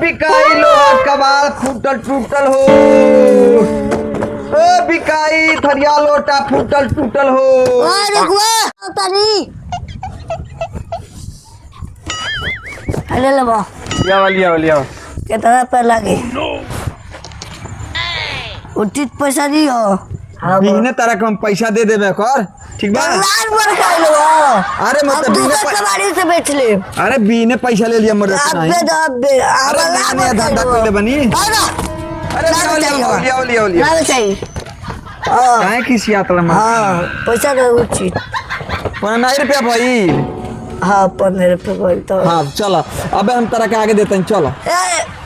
बिकाई लोहा कबाड़ फूटल टूटल हो। ओ बिकाई थरिया लोटा फूटल टूटल हो। ले लो लिया कितना पे लगे उचित पैसा दियो। बिहने तारा के हम पैसा दे देबे कर ठीक बा। अरे मतलब कबाड़ी से बेच ले। अरे बिहने पैसा ले लिया मर्द नहीं। अरे बिहने धंधा कर ले बनी। अरे लिया चाहिए काहे किसी आतला में। हाँ पैसा दे उचित 15 रुपया भाई। हाँ 15 रुपये भाई तो। हाँ चलो अबे हम तारा के आगे देते हैं चलो।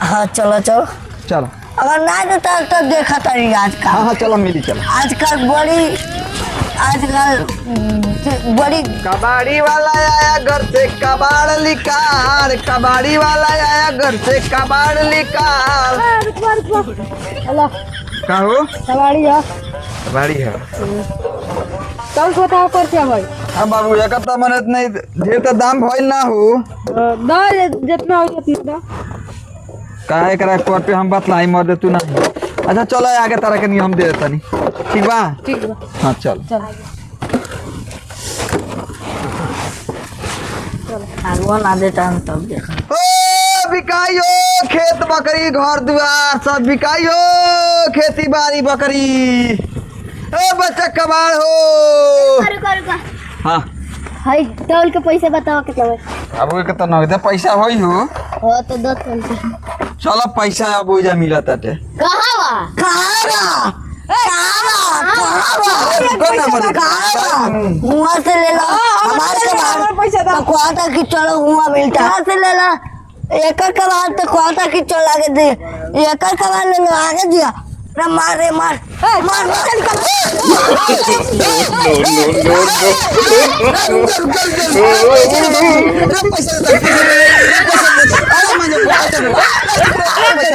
हाँ चलो चलो चलो अगर ना देता तो देखा तारी आजकल। हाँ चलो मिली चलो। आजकल बड़ी कबाड़ी वाला आया घर से कबाड़ लिकार। कबाड़ी वाला आया घर से कबाड़ लिकार। हेलो का हो कबाड़ी है कबाड़ी है। कल बताओ पर क्या भाई। हाँ बाबू एक तो मनत नहीं ढेर तो दाम भइल ना हो। ना जितना हो उतना काहे करा कोर्ट पे हम बतलाई मर दे तू नहीं। अच्छा चलो आगे तारा के नियम दे देता नहीं ठीक बा। ठीक है हाँ चल आगवा ना देता हम तब देखा। ओ बिकाइयो खेत बकरी घर दुआर सब बिकाइयो खेती बाड़ी बकरी। ओ बच्चा कबाड़ हो। रुका हाँ हाय टोल के पैसे बताओ कितना भाई। अब के तो नगदे पैसा होई हो। हो तो 10 पैसे चलो पैसा अब ओजा मिला ताटे। हुआ से ले लो हमारे पैसा तो कहता कि चलो हुआ मिलता है से ले लो। एकड़ के बाद तो कहता कि चल आगे दे एकड़ के बाद ले लो आगे दिया मारे मार मार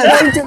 पैसा